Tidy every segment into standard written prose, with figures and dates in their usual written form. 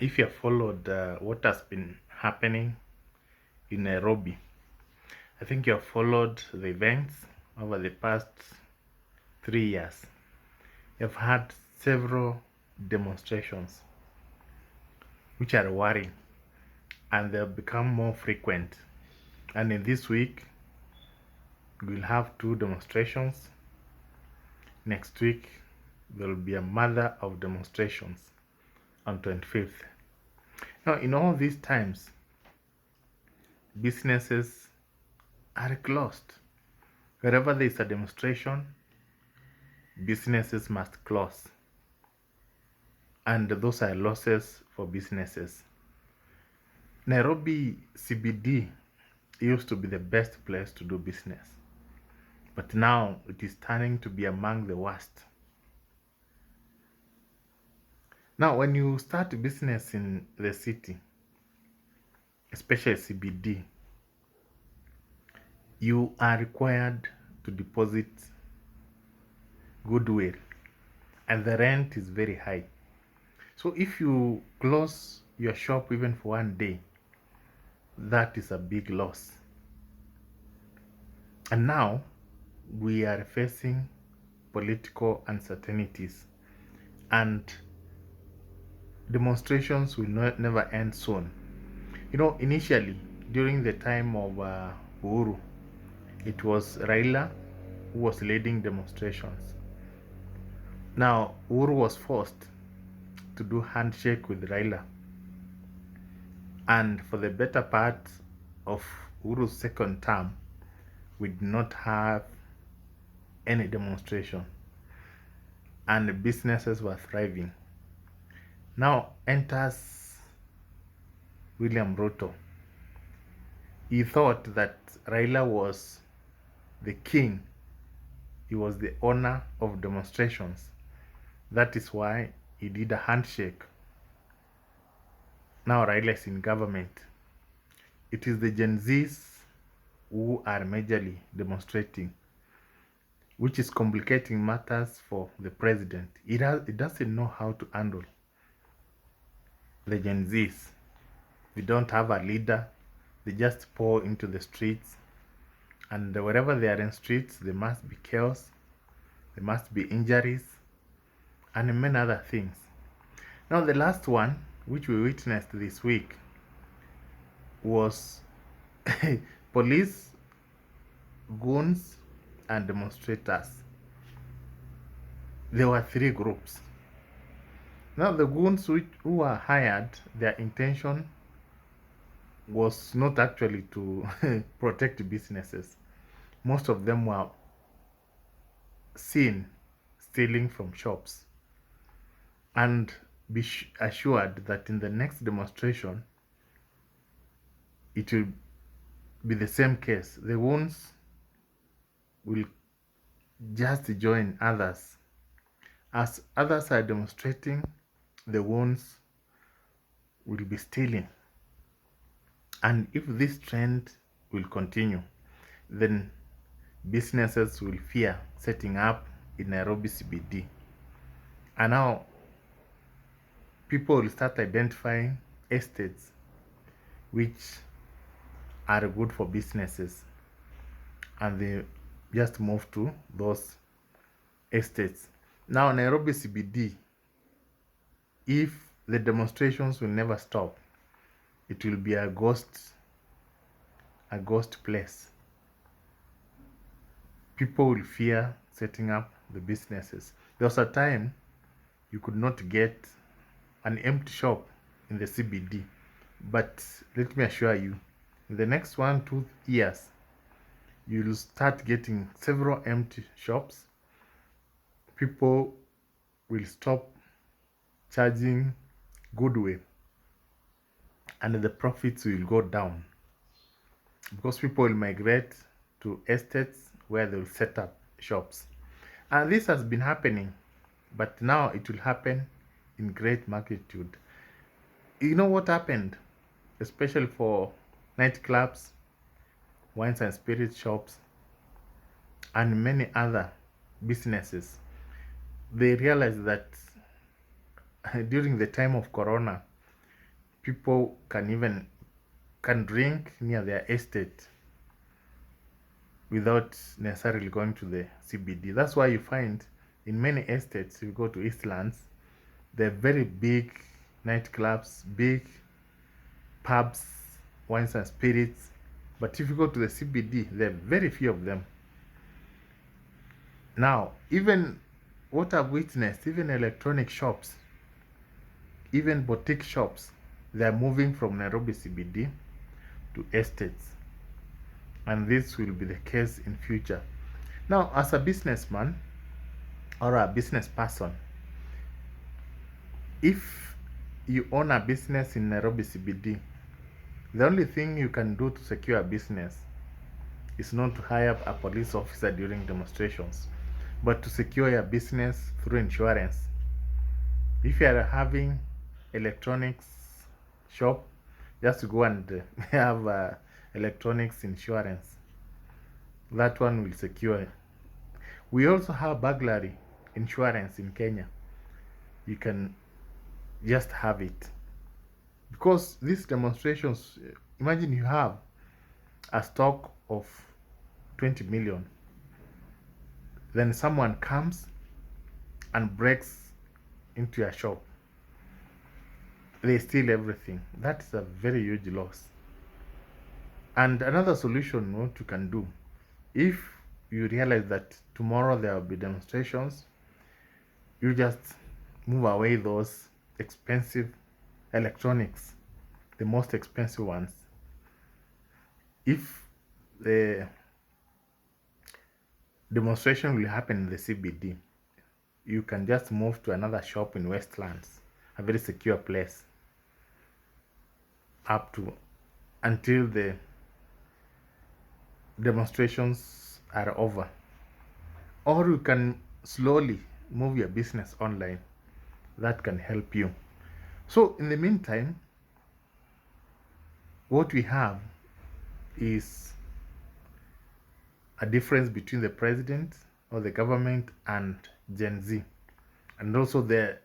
If you have followed what has been happening in Nairobi, I think you have followed the events over the past 3 years. You've had several demonstrations which are worrying, and they'll become more frequent. And in this week, we'll have two demonstrations. Next week, there will be a mother of demonstrations on 25th. Now, in all these times, businesses are closed. Wherever there is a demonstration, businesses must close. And those are losses for businesses. Nairobi CBD used to be the best place to do business, but now it is turning to be among the worst. Now, when you start business in the city, especially CBD, you are required to deposit goodwill, and the rent is very high. So if you close your shop even for one day, that is a big loss. And now we are facing political uncertainties, and demonstrations will never end soon. Initially, during the time of Uhuru, it was Raila who was leading demonstrations. Now, Uhuru was forced to do handshake with Raila. And for the better part of Uhuru's second term, we did not have any demonstration, and businesses were thriving. Now enters William Ruto. He thought that Raila was the king. He was the owner of demonstrations. That is why he did a handshake. Now Raila is in government. It is the Gen Zs who are majorly demonstrating, which is complicating matters for the president. It doesn't know how to handle the Gen Zs. They don't have a leader. They just pour into the streets, and wherever they are in streets, there must be chaos, there must be injuries, and many other things. Now, the last one, which we witnessed this week, was police, goons, and demonstrators. There were three groups. Now, the goons who were hired, their intention was not actually to protect businesses. Most of them were seen stealing from shops. And be assured that in the next demonstration, it will be the same case. The ones will just join others. As others are demonstrating, the ones will be stealing. And if this trend will continue, then businesses will fear setting up in Nairobi CBD. And now people will start identifying estates which are good for businesses, and they just move to those estates. Now, Nairobi CBD, if the demonstrations will never stop, it will be a ghost place. People will fear setting up the businesses. There was a time you could not get an empty shop in the CBD, but let me assure you, in the next 1-2 years, you'll start getting several empty shops. People will stop charging goodwill, and the profits will go down because people will migrate to estates where they will set up shops. And this has been happening, but now it will happen in great magnitude. You know what happened, especially for nightclubs, wines and spirit shops, and many other businesses? They realized that during the time of Corona, people can drink near their estate without necessarily going to the CBD. That's why you find in many estates, if you go to Eastlands, they're very big nightclubs, big pubs, wines and spirits. But if you go to the CBD, there are very few of them. Now, even what I've witnessed, even electronic shops, even boutique shops, they're moving from Nairobi CBD to estates. And this will be the case in future. Now, as a businessman or a business person, if you own a business in Nairobi CBD, the only thing you can do to secure a business is not to hire a police officer during demonstrations, but to secure your business through insurance. If you are having electronics shop, just go and have electronics insurance. That one will secure it. We also have burglary insurance in Kenya. You can just have it. Because these demonstrations, imagine you have a stock of 20 million. Then someone comes and breaks into your shop. They steal everything. That's a very huge loss. And another solution what you can do, if you realize that tomorrow there will be demonstrations, you just move away those expensive electronics, the most expensive ones. If the demonstration will happen in the CBD, you can just move to another shop in Westlands, a very secure place, up to until the demonstrations are over. Or you can slowly move your business online. That can help you. So in the meantime, what we have is a difference between the president or the government and Gen Z. And also the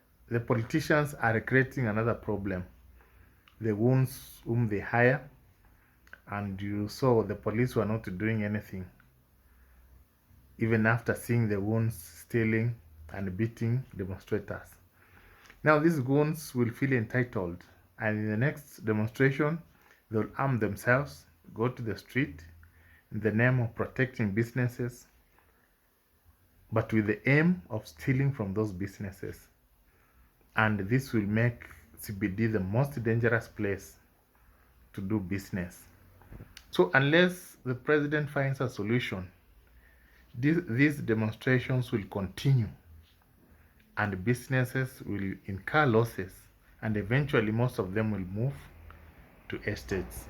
politicians are creating another problem. The ones whom they hire, and you saw the police were not doing anything, even after seeing the goons stealing and beating demonstrators. Now these goons will feel entitled, and in the next demonstration, they'll arm themselves, go to the street in the name of protecting businesses, but with the aim of stealing from those businesses. And this will make CBD the most dangerous place to do business. So unless the president finds a solution, these demonstrations will continue and businesses will incur losses, and eventually most of them will move to estates.